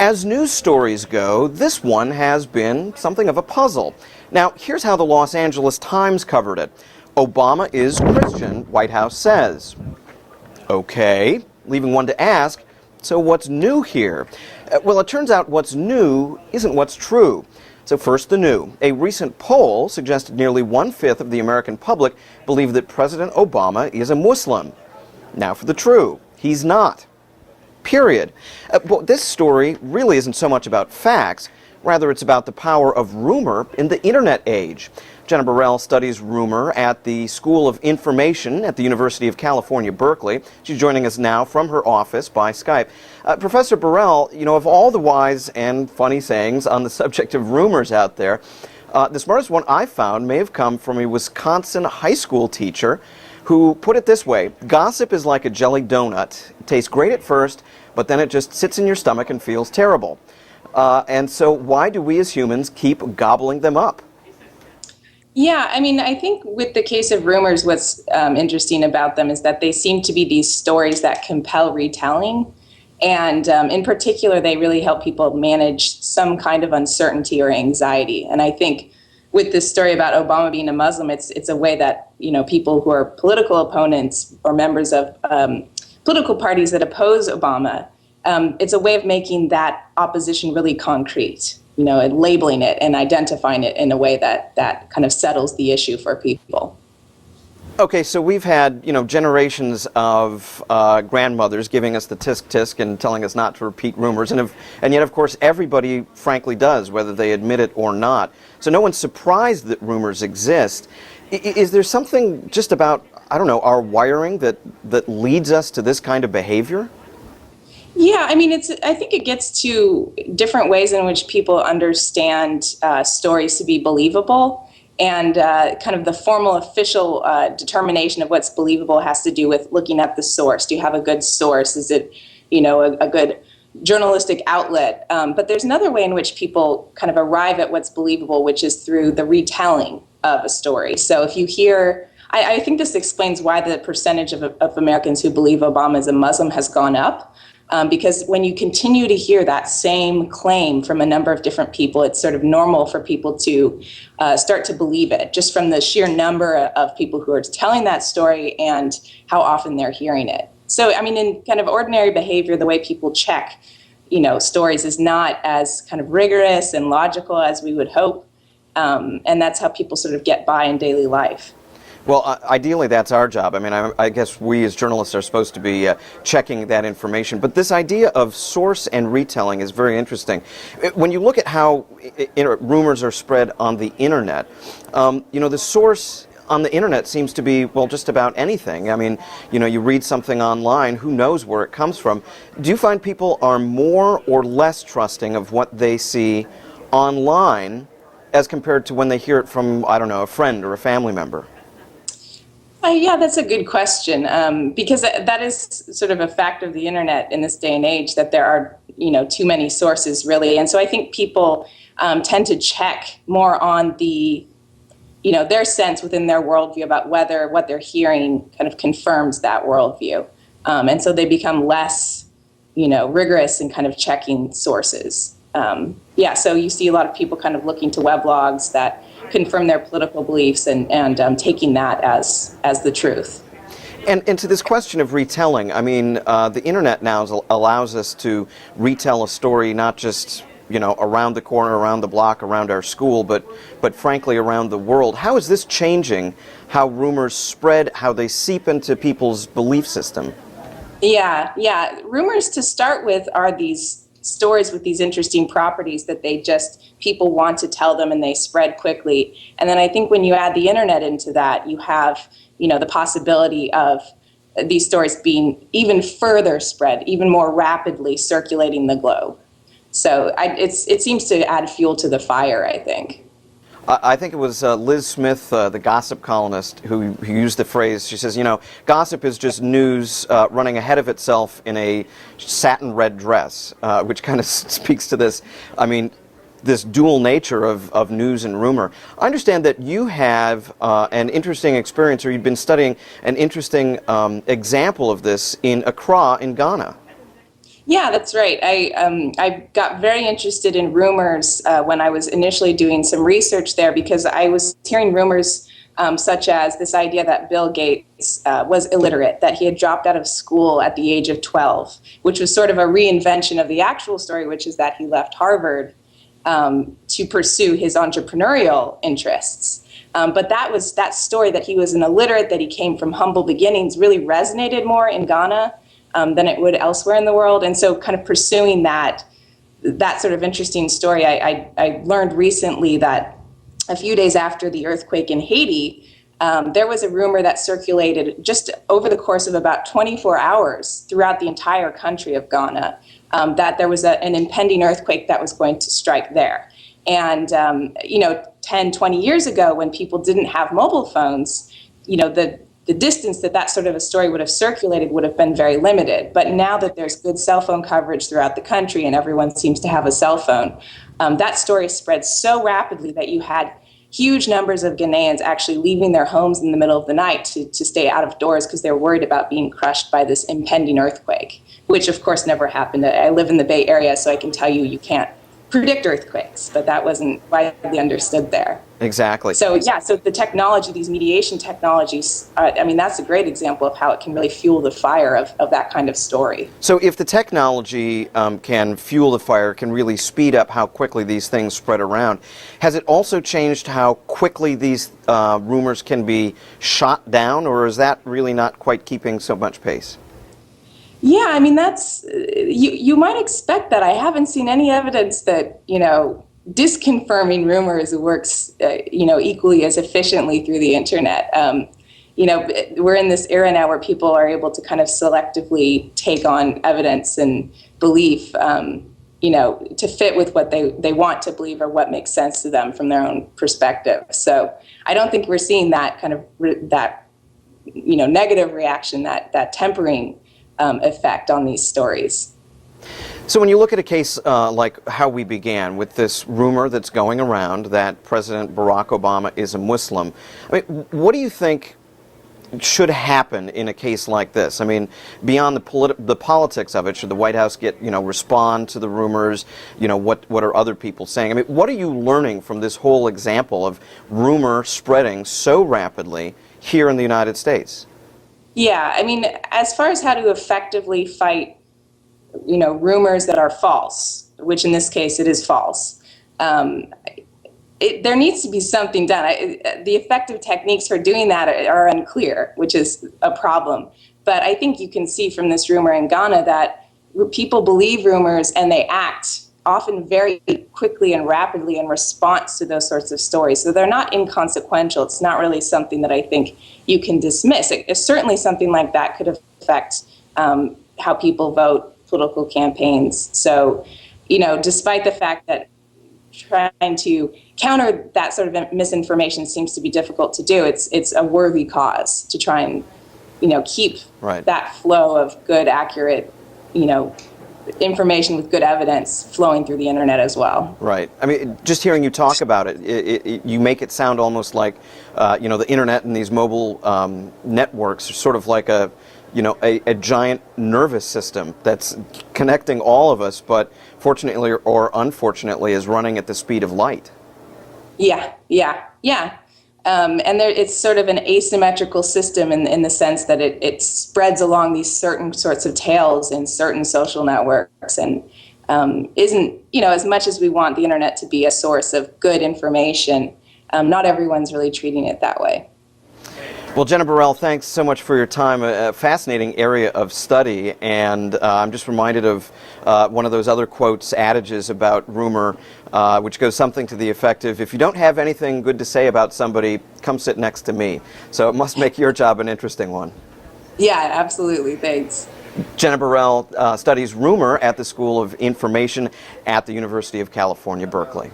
As news stories go, this one has been something of a puzzle. Now, here's how the Los Angeles Times covered it. Obama is Christian, White House says. Okay, leaving one to ask, so what's new here? Well, it turns out what's new isn't what's true. So first, the new. A recent poll suggested nearly 1/5 of the American public believe that President Obama is a Muslim. Now for the true. He's not. Period. But this story really isn't so much about facts. Rather, it's about the power of rumor in the internet age. Jenna Burrell studies rumor at the School of Information at the University of California, Berkeley. She's joining us now from her office by Skype. Professor Burrell, you know, of all the wise and funny sayings on the subject of rumors out there, the smartest one I found may have come from a Wisconsin high school teacher who put it this way: gossip is like a jelly donut. It tastes great at first, but then it just sits in your stomach and feels terrible. And so why do we as humans keep gobbling them up? Yeah, I mean, I think with the case of rumors, what's interesting about them is that they seem to be these stories that compel retelling. And in particular, they really help people manage some kind of uncertainty or anxiety. And I think with this story about Obama being a Muslim, it's a way that, you know, people who are political opponents or members of political parties that oppose Obama, it's a way of making that opposition really concrete, you know, and labeling it and identifying it in a way that kind of settles the issue for people. Okay, so we've had, you know, generations of grandmothers giving us the tisk-tisk and telling us not to repeat rumors, and yet, of course, everybody frankly does, whether they admit it or not. So no one's surprised that rumors exist. Is there something just about, I don't know, our wiring that leads us to this kind of behavior? Yeah, I mean, I think it gets to different ways in which people understand stories to be believable. And kind of the formal official determination of what's believable has to do with looking at the source. Do you have a good source? Is it, you know, a good journalistic outlet? But there's another way in which people kind of arrive at what's believable, which is through the retelling of a story. So if you hear, I think this explains why the percentage of Americans who believe Obama is a Muslim has gone up. Because when you continue to hear that same claim from a number of different people, it's sort of normal for people to start to believe it, just from the sheer number of people who are telling that story and how often they're hearing it. So, I mean, in kind of ordinary behavior, the way people check, you know, stories is not as kind of rigorous and logical as we would hope. And that's how people sort of get by in daily life. Well, ideally, that's our job. I mean, I guess we as journalists are supposed to be checking that information. But this idea of source and retelling is very interesting. When you look at how rumors are spread on the internet, you know, the source on the internet seems to be, well, just about anything. I mean, you know, you read something online, who knows where it comes from. Do you find people are more or less trusting of what they see online as compared to when they hear it from, I don't know, a friend or a family member? Yeah, that's a good question, because that is sort of a fact of the internet in this day and age, that there are, you know, too many sources, really. And so I think people tend to check more on the, you know, their sense within their worldview about whether what they're hearing kind of confirms that worldview. And so they become less, you know, rigorous in kind of checking sources. Yeah, so you see a lot of people kind of looking to weblogs that confirm their political beliefs and taking that as the truth. And to this question of retelling, I mean, the internet now allows us to retell a story not just, you know, around the corner, around the block, around our school, but frankly around the world. How is this changing how rumors spread, how they seep into people's belief system? Yeah. Rumors, to start with, are these stories with these interesting properties that people want to tell them, and they spread quickly. And then I think when you add the internet into that, you have, you know, the possibility of these stories being even further spread, even more rapidly circulating the globe. So it seems to add fuel to the fire, I think. I think it was Liz Smith, the gossip columnist, who used the phrase. She says, you know, gossip is just news running ahead of itself in a satin red dress, which kind of speaks to this, I mean, this dual nature of news and rumor. I understand that you have an interesting experience, or you've been studying an interesting example of this in Accra in Ghana. Yeah, that's right. I got very interested in rumors when I was initially doing some research there because I was hearing rumors such as this idea that Bill Gates was illiterate, that he had dropped out of school at the age of 12, which was sort of a reinvention of the actual story, which is that he left Harvard to pursue his entrepreneurial interests. But that story that he was an illiterate, that he came from humble beginnings, really resonated more in Ghana than it would elsewhere in the world. And so kind of pursuing that sort of interesting story, I learned recently that a few days after the earthquake in Haiti, there was a rumor that circulated just over the course of about 24 hours throughout the entire country of Ghana that there was an impending earthquake that was going to strike there. And, 10, 20 years ago, when people didn't have mobile phones, the distance that sort of a story would have circulated would have been very limited. But now that there's good cell phone coverage throughout the country and everyone seems to have a cell phone, that story spread so rapidly that you had huge numbers of Ghanaians actually leaving their homes in the middle of the night to stay out of doors because they're worried about being crushed by this impending earthquake, which of course never happened. I live in the Bay Area, so I can tell you can't predict earthquakes, but that wasn't widely understood there. Exactly. So the technology, these mediation technologies, that's a great example of how it can really fuel the fire of that kind of story. So if the technology can fuel the fire, can really speed up how quickly these things spread around, has it also changed how quickly these rumors can be shot down, or is that really not quite keeping so much pace? Yeah, that's, you might expect that. I haven't seen any evidence that, disconfirming rumors works, equally as efficiently through the internet. We're in this era now where people are able to kind of selectively take on evidence and belief, to fit with what they want to believe or what makes sense to them from their own perspective. So I don't think we're seeing that kind of, negative reaction, that tempering effect on these stories. So when you look at a case like how we began with this rumor that's going around that President Barack Obama is a Muslim, what do you think should happen in a case like this? Beyond the politics of it, should the White House respond to the rumors? What are other people saying? What are you learning from this whole example of rumor spreading so rapidly here in the United States? Yeah, as far as how to effectively fight, rumors that are false, which in this case it is false, there needs to be something done. The effective techniques for doing that are unclear, which is a problem. But I think you can see from this rumor in Ghana that people believe rumors and they act often very quickly and rapidly in response to those sorts of stories. So they're not inconsequential. It's not really something that I think you can dismiss. Certainly something like that could affect how people vote, political campaigns. So, despite the fact that trying to counter that sort of misinformation seems to be difficult to do, it's a worthy cause to try and, keep that flow of good, accurate, information with good evidence flowing through the internet as well. Right. Just hearing you talk about it, you make it sound almost like, the internet and these mobile networks are sort of like a giant nervous system that's connecting all of us, but fortunately or unfortunately is running at the speed of light. Yeah. And it's sort of an asymmetrical system in the sense that it spreads along these certain sorts of tails in certain social networks and isn't, as much as we want the internet to be a source of good information, not everyone's really treating it that way. Well, Jenna Burrell, thanks so much for your time. A fascinating area of study, and I'm just reminded of one of those other quotes, adages about rumor, which goes something to the effect of, if you don't have anything good to say about somebody, come sit next to me. So it must make your job an interesting one. Yeah, absolutely. Thanks. Jenna Burrell studies rumor at the School of Information at the University of California, Berkeley.